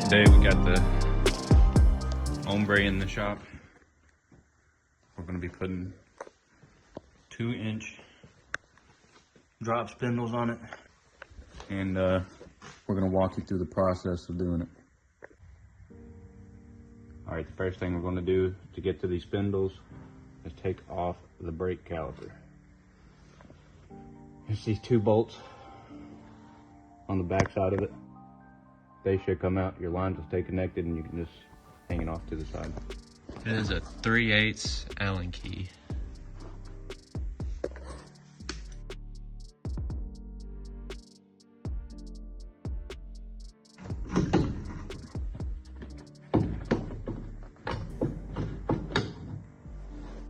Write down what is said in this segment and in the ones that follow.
Today we got the Hombre in the shop. We're going to be putting 2-inch drop spindles on it, and we're going to walk you through the process of doing it. Alright, the first thing we're going to do to get to these spindles is take off the brake caliper. There's these 2 bolts on the back side of it. They should come out, your lines will stay connected, and you can just hang it off to the side. It is a 3/8 Allen key.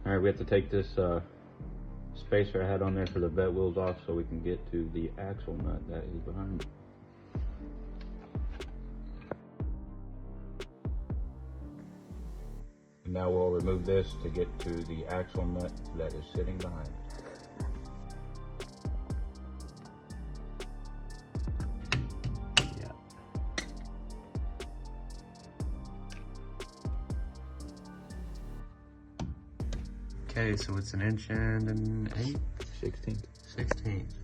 Alright, we have to take this spacer I had on there for the vet wheels off so we can get to the axle nut that is behind it. And now we'll remove this to get to the axle nut that is sitting behind it. Yeah. Okay, so it's 1 inch and an 1/8? 16th. 16th.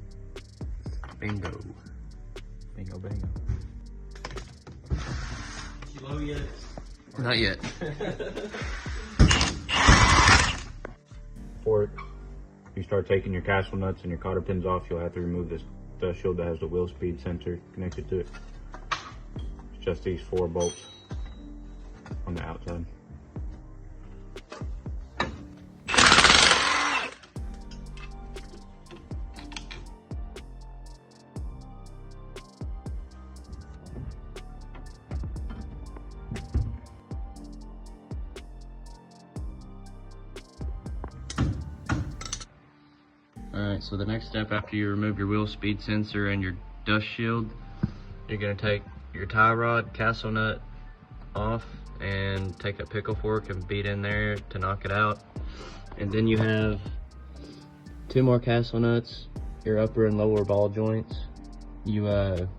Bingo. Bingo, bingo. You low yet? Not yet. Before you start taking your castle nuts and your cotter pins off, you'll have to remove this dust shield that has the wheel speed sensor connected to it. It's just these 4 bolts on the outside. Alright, so the next step after you remove your wheel speed sensor and your dust shield, you're going to take your tie rod, castle nut off, and take a pickle fork and beat in there to knock it out. And then you have 2 more castle nuts, your upper and lower ball joints. You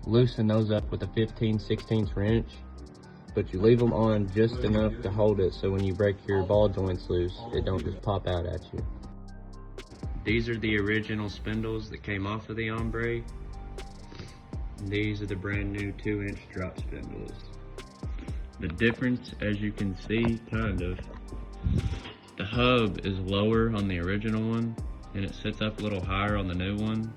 loosen those up with a 15/16 wrench, but you leave them on just enough to hold it so when you break your ball joints loose, it don't just pop out at you. These are the original spindles that came off of the Hombre. These are the brand new 2-inch drop spindles. The difference, as you can see, kind of, the hub is lower on the original one, and it sits up a little higher on the new one.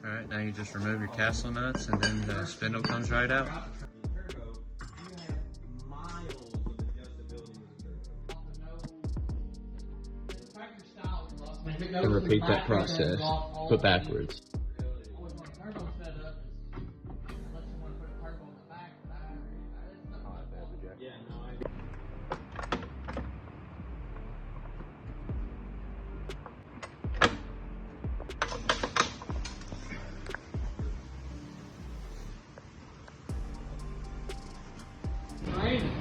Alright, now you just remove your castle nuts and then the spindle comes right out. And repeat that process, but backwards.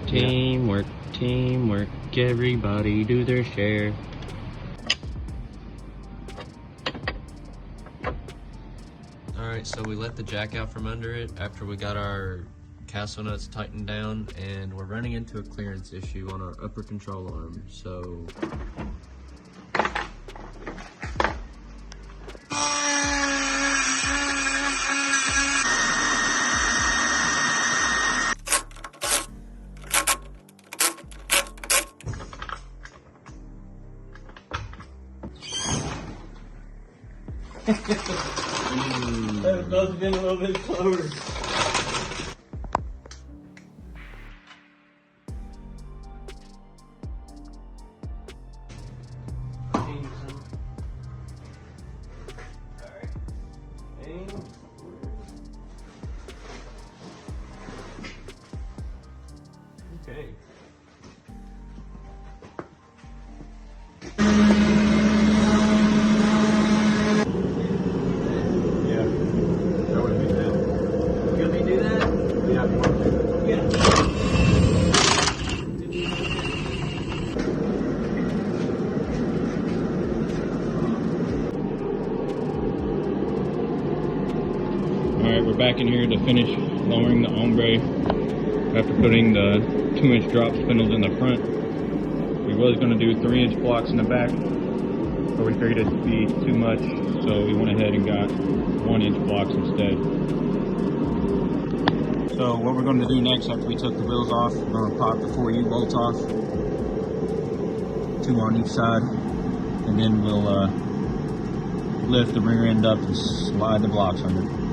Teamwork, teamwork, everybody do their share. Alright, so we let the jack out from under it after we got our castle nuts tightened down, and we're running into a clearance issue on our upper control arm, so... That must have been a little bit slower. Okay. Alright, we're back in here to finish lowering the Hombre after putting the 2-inch drop spindles in the front. We was going to do 3-inch blocks in the back, but we figured it'd be too much, so we went ahead and got 1-inch blocks instead. So what we're going to do next after we took the wheels off, we're going to pop the 4 U-bolts off, 2 on each side, and then we'll lift the rear end up and slide the blocks under.